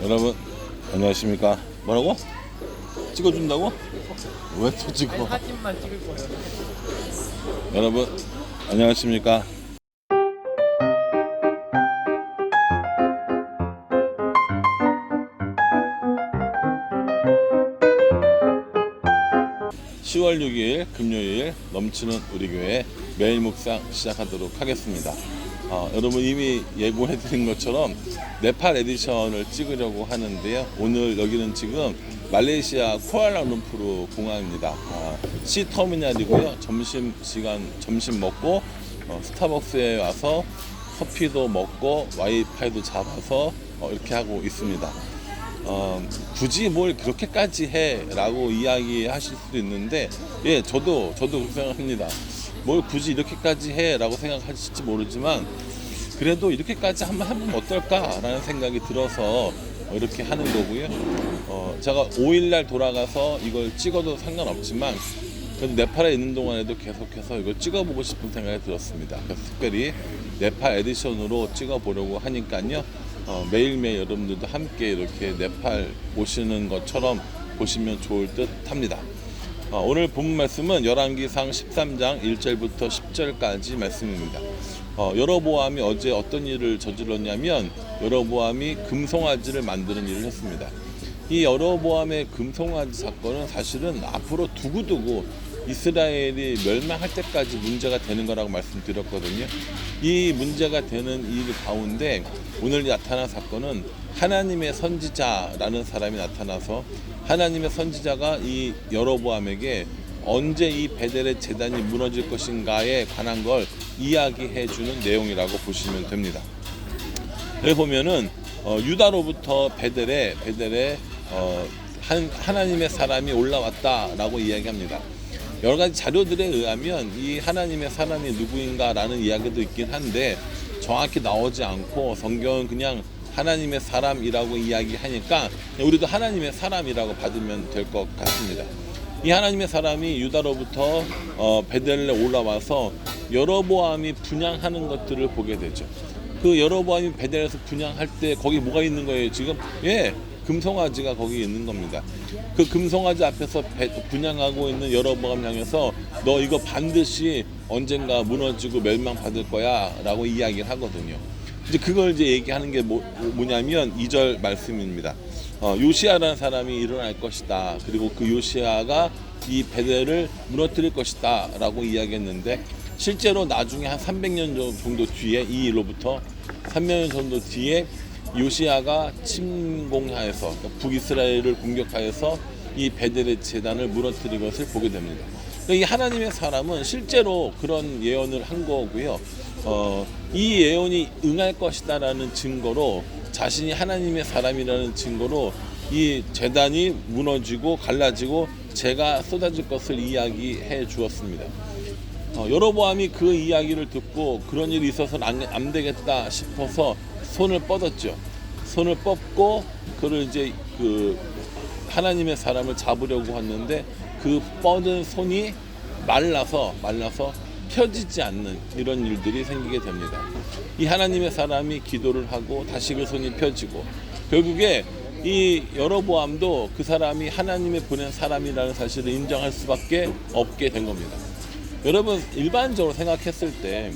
여러분 안녕하십니까? 뭐라고? 찍어준다고? 왜 또 찍어? 사진만 찍을 거예요. 여러분 안녕하십니까? (10월 6일) 금요일 넘치는 우리 교회 매일 묵상 시작하도록 하겠습니다. 여러분 이미 예고해드린 것처럼 네팔 에디션을 찍으려고 하는데요. 오늘 여기는 지금 말레이시아 쿠알라룸푸르 공항입니다. C터미널이고요. 점심 먹고 스타벅스에 와서 커피도 먹고 와이파이도 잡아서 이렇게 하고 있습니다. 굳이 뭘 그렇게까지 해 라고 이야기하실 수도 있는데, 예, 저도 그렇게 생각합니다. 뭘 굳이 이렇게까지 해 라고 생각하실지 모르지만 그래도 이렇게까지 한번 해보면 어떨까 라는 생각이 들어서 이렇게 하는 거고요. 제가 5일날 돌아가서 이걸 찍어도 상관없지만 그래도 네팔에 있는 동안에도 계속해서 이걸 찍어보고 싶은 생각이 들었습니다. 그래서 특별히 네팔 에디션으로 찍어보려고 하니까요. 매일매일 여러분들도 함께 이렇게 네팔 오시는 것처럼 보시면 좋을 듯 합니다. 오늘 본 말씀은 열왕기상 13장 1절부터 10절까지 말씀입니다. 여로보암이 어제 어떤 일을 저질렀냐면 여로보암이 금송아지를 만드는 일을 했습니다. 이 여로보암의 금송아지 사건은 사실은 앞으로 두고두고 이스라엘이 멸망할 때까지 문제가 되는 거라고 말씀드렸거든요. 이 문제가 되는 일 가운데 오늘 나타난 사건은 하나님의 선지자라는 사람이 나타나서 하나님의 선지자가 이 여로보암에게 언제 이 베델의 제단이 무너질 것인가에 관한 걸 이야기해 주는 내용이라고 보시면 됩니다. 여기 보면은 유다로부터 베델에 하나님의 사람이 올라왔다라고 이야기합니다. 여러 가지 자료들에 의하면 이 하나님의 사람이 누구인가라는 이야기도 있긴 한데 정확히 나오지 않고 성경은 그냥 하나님의 사람이라고 이야기하니까 우리도 하나님의 사람이라고 받으면 될 것 같습니다. 이 하나님의 사람이 유다로부터 베델에 올라와서 여로보암이 분향하는 것들을 보게 되죠. 그 여로보암이 베델에서 분향할 때 거기 뭐가 있는 거예요 지금? 예, 금송아지가 거기 있는 겁니다. 그 금송아지 앞에서 분향하고 있는 여로보암 향해서 너 이거 반드시 언젠가 무너지고 멸망받을 거야 라고 이야기를 하거든요. 이제 그걸 이제 얘기하는 게 뭐냐면 2절 말씀입니다. 요시아라는 사람이 일어날 것이다. 그리고 그 요시아가 이 베델을 무너뜨릴 것이다 라고 이야기했는데 실제로 나중에 한 300년 정도 뒤에 이 일로부터 300년 정도 뒤에 요시아가 침공하여서 북이스라엘을 공격하여서 이 베델의 제단을 무너뜨린 것을 보게 됩니다. 이 하나님의 사람은 실제로 그런 예언을 한 거고요. 이 예언이 응할 것이다라는 증거로 자신이 하나님의 사람이라는 증거로 이 제단이 무너지고 갈라지고 재가 쏟아질 것을 이야기해 주었습니다. 여로보암이 그 이야기를 듣고 그런 일이 있어서는 안 되겠다 싶어서 손을 뻗었죠. 손을 뻗고 그를 이제 그 하나님의 사람을 잡으려고 했는데 그 뻗은 손이 말라서 펴지지 않는 이런 일들이 생기게 됩니다. 이 하나님의 사람이 기도를 하고 다시 그 손이 펴지고 결국에 이 여로보암도 그 사람이 하나님의 보낸 사람이라는 사실을 인정할 수밖에 없게 된 겁니다. 여러분 일반적으로 생각했을 때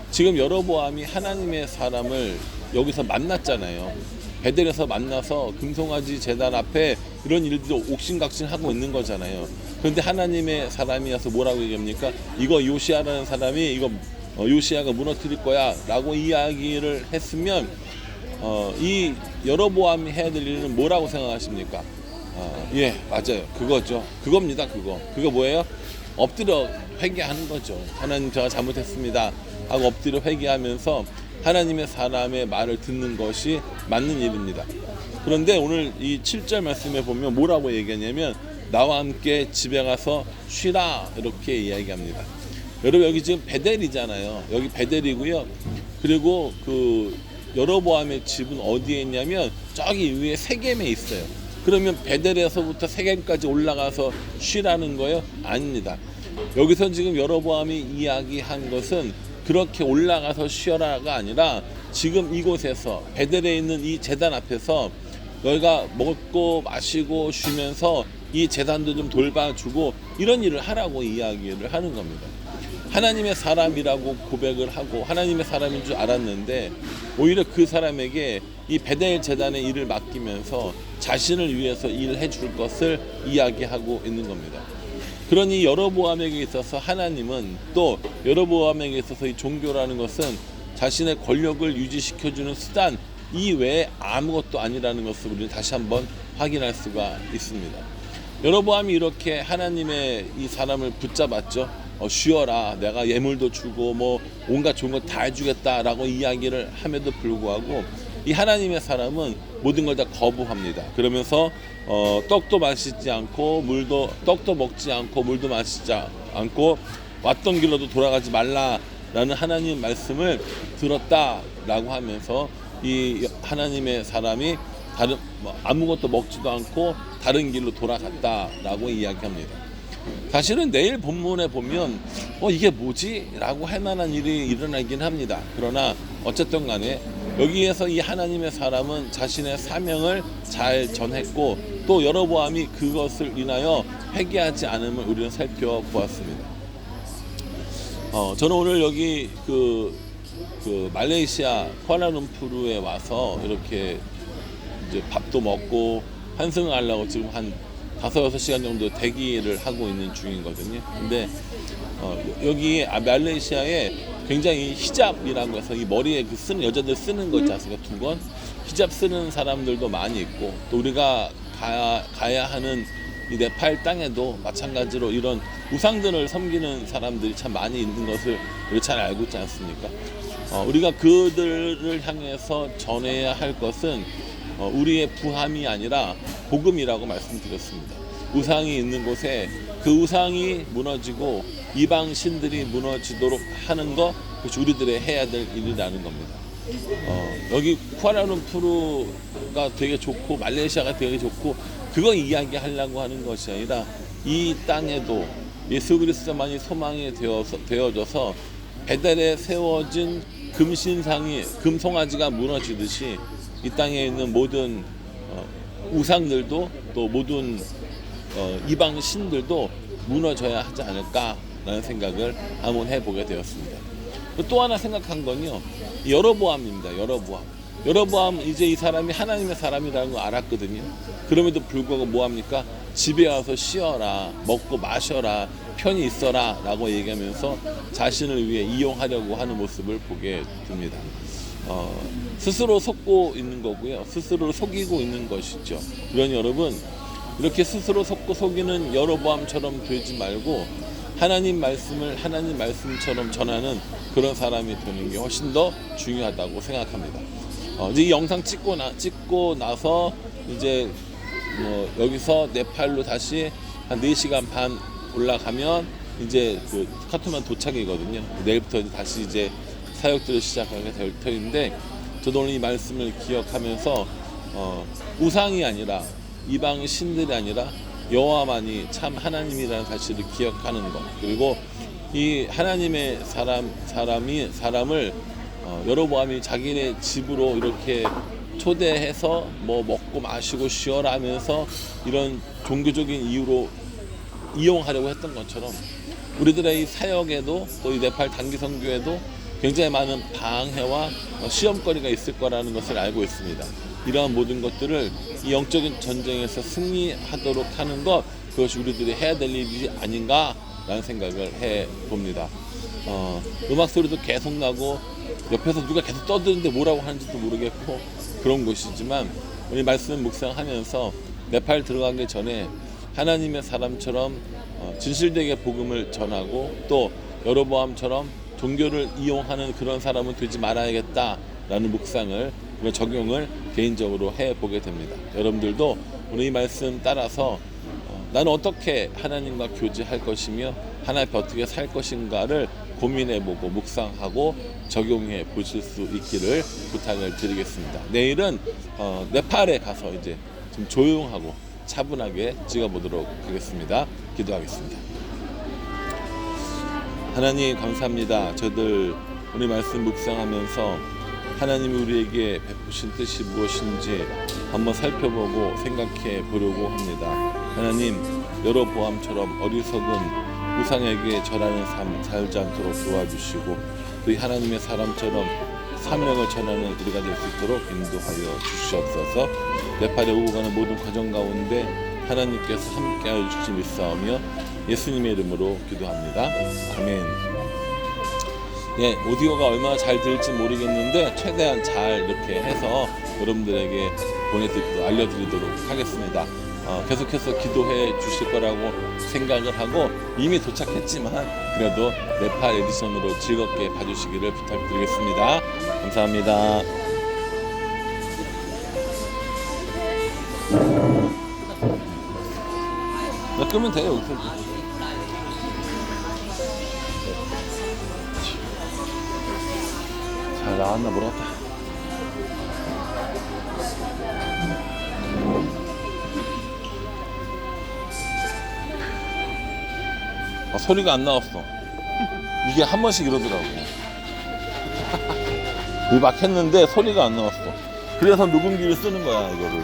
지금 여로보암이 하나님의 사람을 여기서 만났잖아요. 베델에서 만나서 금송아지 제단 앞에 이런 일들도 옥신각신하고 있는 거잖아요. 그런데 하나님의 사람이 와서 뭐라고 얘기합니까? 이거 요시아라는 사람이 이거 요시아가 무너뜨릴 거야 라고 이야기를 했으면 이 여로보암이 해야 될 일은 뭐라고 생각하십니까? 예, 맞아요. 그거죠. 그겁니다. 그거 뭐예요? 엎드려 회개하는 거죠. 하나님 제가 잘못했습니다 하고 엎드려 회개하면서 하나님의 사람의 말을 듣는 것이 맞는 일입니다. 그런데 오늘 이 7절 말씀에 보면 뭐라고 얘기하냐면 나와 함께 집에 가서 쉬라 이렇게 이야기합니다. 여러분 여기 지금 베델이잖아요. 여기 베델이고요. 그리고 그 여로보암의 집은 어디에 있냐면 저기 위에 세겜에 있어요. 그러면 베델에서부터 세겜까지 올라가서 쉬라는 거예요? 아닙니다. 여기서 지금 여로보암이 이야기한 것은 그렇게 올라가서 쉬어라가 아니라 지금 이곳에서 베델에 있는 이 제단 앞에서 너희가 먹고 마시고 쉬면서 이 재단도 좀 돌봐주고 이런 일을 하라고 이야기를 하는 겁니다. 하나님의 사람이라고 고백을 하고 하나님의 사람인 줄 알았는데 오히려 그 사람에게 이 베델 재단의 일을 맡기면서 자신을 위해서 일해 줄 것을 이야기하고 있는 겁니다. 그러니 여로보암에게 있어서 하나님은 또 여로보암에게 있어서 이 종교라는 것은 자신의 권력을 유지시켜주는 수단 이외에 아무것도 아니라는 것을 우리는 다시 한번 확인할 수가 있습니다. 여로보암이 이렇게 하나님의 이 사람을 붙잡았죠. 쉬어라, 내가 예물도 주고 뭐 온갖 좋은 거 다 해주겠다라고 이야기를 함에도 불구하고 이 하나님의 사람은 모든 걸 다 거부합니다. 그러면서 떡도 마시지 않고 떡도 먹지 않고 물도 마시지 않고 왔던 길로도 돌아가지 말라라는 하나님 말씀을 들었다라고 하면서 이 하나님의 사람이 아무것도 먹지도 않고 다른 길로 돌아갔다라고 이야기합니다. 사실은 내일 본문에 보면 이게 뭐지? 라고 할 만한 일이 일어나긴 합니다. 그러나 어쨌든 간에 여기에서 이 하나님의 사람은 자신의 사명을 잘 전했고 또 여로보암이 그것을 인하여 회개하지 않음을 우리는 살펴보았습니다. 저는 오늘 여기 그 말레이시아 쿠알라룸푸르에 와서 이렇게 이제 밥도 먹고 환승을 하려고 지금 한 5-6시간 정도 대기를 하고 있는 중이거든요. 근데 여기 말레이시아에 굉장히 히잡이라고 해서 이 머리에 쓰는 여자들 쓰는 거 있지 않습니까? 두건 히잡 쓰는 사람들도 많이 있고 또 우리가 가야 하는 이 네팔 땅에도 마찬가지로 이런 우상들을 섬기는 사람들이 참 많이 있는 것을 우리 잘 알고 있지 않습니까? 우리가 그들을 향해서 전해야 할 것은 우리의 부함이 아니라 복음이라고 말씀드렸습니다. 우상이 있는 곳에 그 우상이 무너지고 이방 신들이 무너지도록 하는 것, 그것이 우리들의 해야 될 일이라는 겁니다. 여기 쿠알라룸푸르가 되게 좋고 말레이시아가 되게 좋고 그거 이야기하려고 하는 것이 아니라 이 땅에도 예수 그리스도만이 소망이 되어져서 베델에 세워진 금송아지가 무너지듯이 이 땅에 있는 모든 우상들도 또 모든 이방 신들도 무너져야 하지 않을까라는 생각을 한번 해보게 되었습니다. 또 하나 생각한 건요, 여로보암입니다. 여로보암 이제 이 사람이 하나님의 사람이라는 걸 알았거든요. 그럼에도 불구하고 뭐합니까? 집에 와서 쉬어라, 먹고 마셔라, 편히 있어라 라고 얘기하면서 자신을 위해 이용하려고 하는 모습을 보게 됩니다. 스스로 속고 있는 거고요. 스스로를 속이고 있는 것이죠. 그러니 여러분, 이렇게 스스로 속고 속이는 여로보암처럼 되지 말고 하나님 말씀을 하나님 말씀처럼 전하는 그런 사람이 되는 게 훨씬 더 중요하다고 생각합니다. 이제 이 영상 찍고 나서 이제 여기서 네팔로 다시 한 4시간 반 올라가면 이제 그 카트만 도착이거든요. 내일부터 이제 다시 이제 사역들을 시작하게 될 터인데 저도 오늘 이 말씀을 기억하면서 우상이 아니라 이방 신들이 아니라 여호와만이 참 하나님이라는 사실을 기억하는 것, 그리고 이 하나님의 사람을 여로보암이 자기네 집으로 이렇게 초대해서 뭐 먹고 마시고 쉬어라 하면서 이런 종교적인 이유로 이용하려고 했던 것처럼 우리들의 이 사역에도 또 이 네팔 단기 선교에도 굉장히 많은 방해와 시험거리가 있을 거라는 것을 알고 있습니다. 이러한 모든 것들을 이 영적인 전쟁에서 승리하도록 하는 것, 그것이 우리들이 해야 될 일이 아닌가라는 생각을 해봅니다. 음악 소리도 계속 나고 옆에서 누가 계속 떠드는데 뭐라고 하는지도 모르겠고 그런 곳이지만 우리 말씀 묵상하면서 네팔 들어가기 전에 하나님의 사람처럼 진실되게 복음을 전하고 또 여로보암처럼 종교를 이용하는 그런 사람은 되지 말아야겠다라는 묵상을, 적용을 개인적으로 해보게 됩니다. 여러분들도 오늘 이 말씀 따라서 나는 어떻게 하나님과 교제할 것이며 하나님 앞에 어떻게 살 것인가를 고민해보고 묵상하고 적용해 보실 수 있기를 부탁을 드리겠습니다. 내일은 네팔에 가서 이제 좀 조용하고 차분하게 찍어보도록 하겠습니다. 기도하겠습니다. 하나님 감사합니다. 저들 오늘 말씀 묵상하면서 하나님이 우리에게 베푸신 뜻이 무엇인지 한번 살펴보고 생각해 보려고 합니다. 하나님, 여로보암처럼 어리석은 우상에게 절하는 삶 살지 않도록 도와주시고 또 하나님의 사람처럼 사명을 전하는 우리가 될 수 있도록 인도하여 주시옵소서. 네팔에 오고 가는 모든 과정 가운데 하나님께서 함께하여 주시 믿사오며 예수님의 이름으로 기도합니다. 아멘. 예, 오디오가 얼마나 잘 들릴지 모르겠는데 최대한 잘 이렇게 해서 여러분들에게 보내드리고 알려드리도록 하겠습니다. 계속해서 기도해 주실 거라고 생각을 하고 이미 도착했지만 그래도 네팔 에디션으로 즐겁게 봐주시기를 부탁드리겠습니다. 감사합니다. 끄면 돼요. 여기서. 잘 나왔나 모르겠다. 소리가 안 나왔어. 이게 한 번씩 이러더라고. 막 했는데 소리가 안 나왔어. 그래서 녹음기를 쓰는 거야, 이거를.